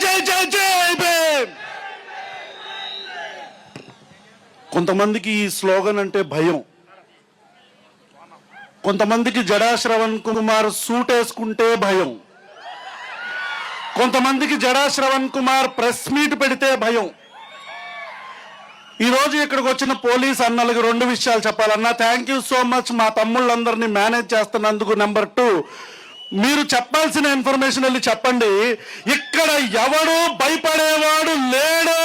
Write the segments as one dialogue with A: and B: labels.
A: జై జై జై భీమ్. కొంతమందికి ఈ స్లోగన్ అంటే భయం. కొంతమందికి జడా శ్రవణ్ కుమార్ సూట్ వేసుకుంటే భయం. కొంతమందికి జడా శ్రవణ్ కుమార్ ప్రెస్ మీట్ పెడితే భయం. ఈరోజు ఇక్కడికి వచ్చిన పోలీస్ అన్నలకు 2 విషయాలు చెప్పాలన్నా. థ్యాంక్ యూ సో మచ్ మా తమ్ముళ్ళందరినీ మేనేజ్ చేస్తున్నందుకు. నెంబర్ 2, మీరు చెప్పాల్సిన ఇన్ఫర్మేషన్ వెళ్ళి చెప్పండి. ఇక్కడ ఎవడు భయపడేవాడు లేడు.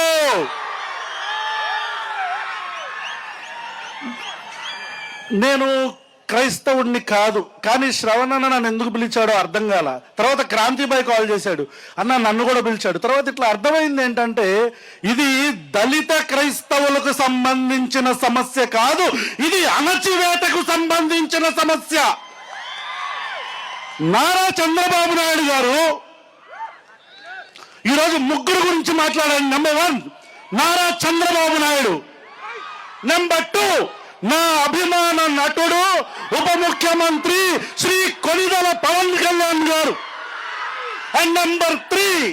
A: నేను క్రైస్తవుడిని కాదు, కానీ శ్రవణ్ అన్న నన్ను ఎందుకు పిలిచాడో అర్థం కాల. తర్వాత క్రాంతిబాయ్ కాల్ చేశాడు, అన్న నన్ను కూడా పిలిచాడు. తర్వాత ఇట్లా అర్థమైంది ఏంటంటే ఇది దళిత క్రైస్తవులకు సంబంధించిన సమస్య కాదు, ఇది అణచివేతకు సంబంధించిన సమస్య. నారా చంద్రబాబు నాయుడు గారు ఈరోజు 3 గురించి మాట్లాడారు. నెంబర్ 1 నారా చంద్రబాబు నాయుడు. నెంబర్ 2 నా అభిమాన నటుడు ఉప ముఖ్యమంత్రి శ్రీ కొనిదెల పవన్ కళ్యాణ్ గారు. అండ్ నెంబర్ 3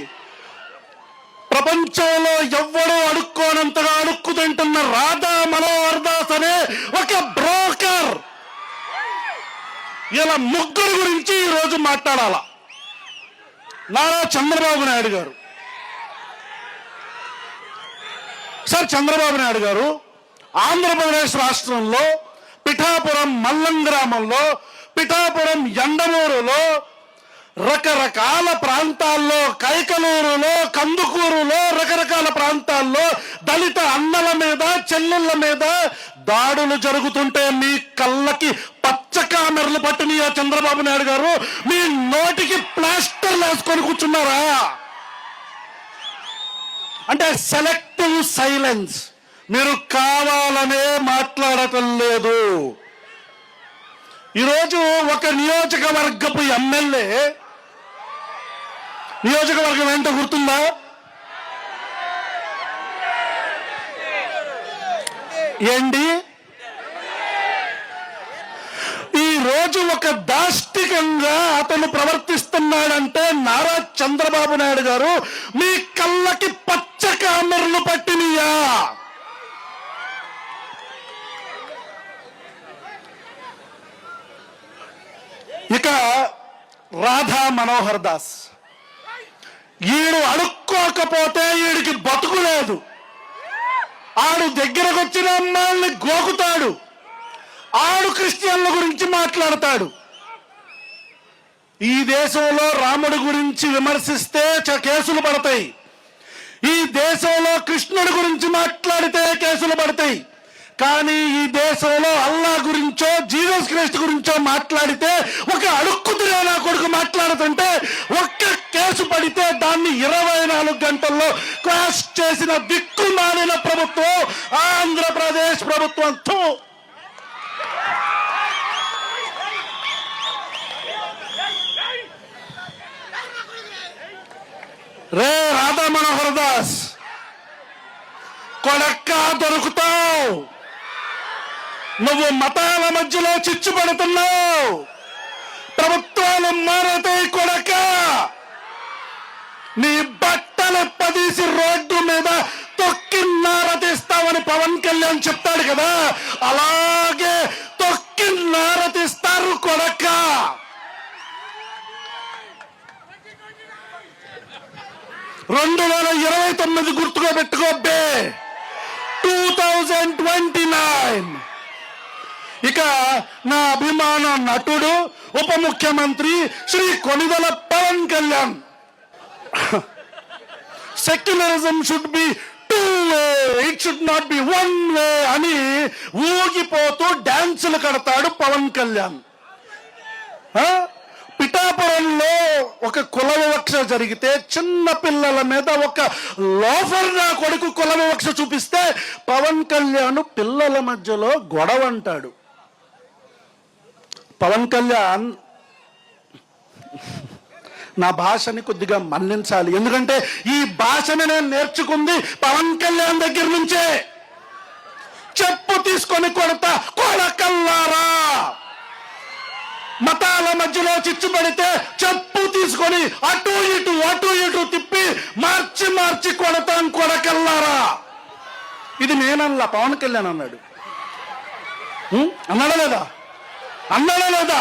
A: ప్రపంచంలో ఎవ్వడూ అడుక్కోనంతగా అడుక్కు తింటున్న రాధా మనోహర్ దాస్ అనే ఒక బ్రోకర్. ఇలా 3 గురించి ఈరోజు మాట్లాడాల. నారా చంద్రబాబు నాయుడు గారు. సార్, చంద్రబాబు నాయుడు గారు ఆంధ్రప్రదేశ్ రాష్ట్రంలో పిఠాపురం మల్లం గ్రామంలో, పిఠాపురం ఎండమూరులో, రకరకాల ప్రాంతాల్లో, కైకలూరులో, కందుకూరులో, రకరకాల ప్రాంతాల్లో దళిత అన్నల మీద చెల్లెళ్ళ మీద దాడులు జరుగుతుంటే మీ కళ్ళకి పచ్చ కామెరలు పట్టినయా చంద్రబాబు నాయుడు గారు? మీ నోటికి ప్లాస్టర్లు వేసుకొని కూర్చున్నారా? అంటే సెలెక్టివ్ సైలెన్స్. మీరు కావాలనే మాట్లాడటం లేదు. ఈరోజు ఒక నియోజకవర్గపు ఎమ్మెల్యే, నియోజకవర్గం ఏంటో గుర్తుందా? ఏంటి? ఈ రోజు ఒక దాష్టికంగా అతను ప్రవర్తిస్తున్నాడంటే నారా చంద్రబాబు నాయుడు గారు మీ కళ్ళకి పచ్చ కామెరలు పట్టినయా? ఇక రాధా మనోహర్ దాస్, ఈడు అడుక్కోకపోతే ఈడికి బతుకు లేదు. ఆడు దగ్గరకు వచ్చిన అమ్మాయిల్ని గోకుతాడు. ఆడు క్రిస్టియన్ల గురించి మాట్లాడతాడు. ఈ దేశంలో రాముడి గురించి విమర్శిస్తే కేసులు పడతాయి. ఈ దేశంలో కృష్ణుడి గురించి మాట్లాడితే కేసులు పడతాయి. కానీ ఈ దేశంలో అల్లా గురించో జీసస్ క్రైస్ట్ గురించో మాట్లాడితే, ఒక అడుక్కుతున్నా నా కొడుకు మాట్లాడుతుంటే ఒక్క కేసు పడితే దాన్ని 24 గంటల్లో క్వాష్ చేసిన దిక్కుమాలిన ప్రభుత్వం ఆంధ్రప్రదేశ్ ప్రభుత్వంతో. రే రాధా మనోహర్ దాస్, కొడక్క దొరుకుతావు. నువ్వు మతాల మధ్యలో చిచ్చు పడుతున్నావు. ప్రభుత్వాలు మారతాయి కొడక. నీ బట్టలు పదీసి రోడ్డు మీద తొక్కి నారతీస్తావని పవన్ కళ్యాణ్ చెప్తాడు కదా, అలాగే తొక్కి నారతీస్తారు కొడక. (2029) గుర్తుగా పెట్టుకోబ్బే. 2029. ఇక నా అభిమాన నటుడు ఉప ముఖ్యమంత్రి Shri Konidela Pawan Kalyan. Secularism should be 2 way, it should not be 1 way అని ఊగిపోతూ డాన్సులు కడతాడు పవన్ కళ్యాణ్. పిఠాపురంలో ఒక కుల వివక్ష జరిగితే, చిన్న పిల్లల మీద ఒక లోఫర్ నా కొడుకు కుల వివక్ష చూపిస్తే పవన్ కళ్యాణ్ పిల్లల మధ్యలో గొడవ అంటాడు. పవన్ కళ్యాణ్ నా భాషని కొద్దిగా మన్నించాలి, ఎందుకంటే ఈ భాషని నేను నేర్చుకుంది పవన్ కళ్యాణ్ దగ్గర నుంచే. చెప్పు తీసుకొని కొడతా కొడకల్లారా. మతాల మధ్యలో చిచ్చు పడితే చెప్పు తీసుకొని అటు ఇటు తిప్పి మార్చి వచ్చి కొడతాం కొడకల్లారా. ఇది నేనల్లా, పవన్ కళ్యాణ్ అన్నాడు. అన్నాడా లేదా? అన్నాడా లేదా?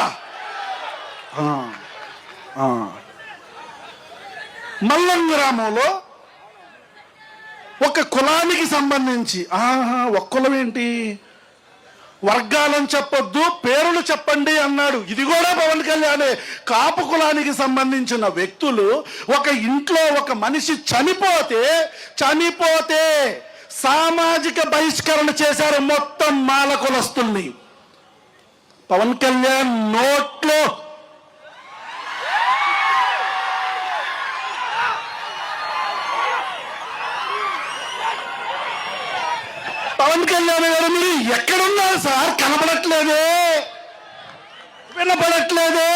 A: మల్లం గ్రామంలో ఒక కులానికి సంబంధించి ఒక కులం ఏంటి, వర్గాలను చెప్పొద్దు, పేర్లు చెప్పండి అన్నాడు. ఇది కూడా పవన్ కళ్యాణే. కాపు కులానికి సంబంధించిన వ్యక్తులు ఒక ఇంట్లో ఒక మనిషి చనిపోతే సామాజిక బహిష్కరణ చేశారు మొత్తం మాల కులస్తుల్ని. పవన్ కళ్యాణ్ నోట్లో పవన్ కళ్యాణ్ గారు మీరు ఎక్కడున్నారు సార్? కనపడట్లేదే, వినపడట్లేదే.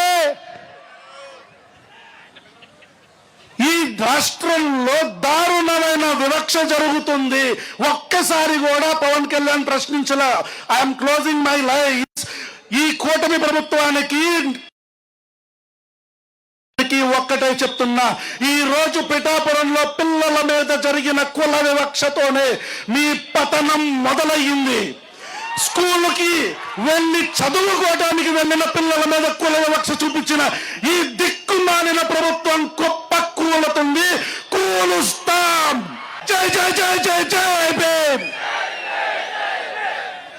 A: ఈ రాష్ట్రంలో దారుణమైన వివక్ష జరుగుతుంది. ఒక్కసారి కూడా పవన్ కళ్యాణ్ ప్రశ్నించలే. I'm closing my life. ఈ కూటమి ప్రభుత్వానికి ఒక్కటే చెప్తున్నా, ఈ రోజు పిఠాపురంలో పిల్లల మీద జరిగిన కుల వివక్షతోనే మీ పతనం మొదలయ్యింది. స్కూలుకి వెళ్ళి చదువుకోవడానికి వెళ్ళిన పిల్లల మీద కుల వివక్ష చూపించిన ఈ దిక్కుమాలిన ప్రభుత్వం గొప్ప కూలుతుంది. కూలుస్తాం. జై జై జై జై జై భీమ్.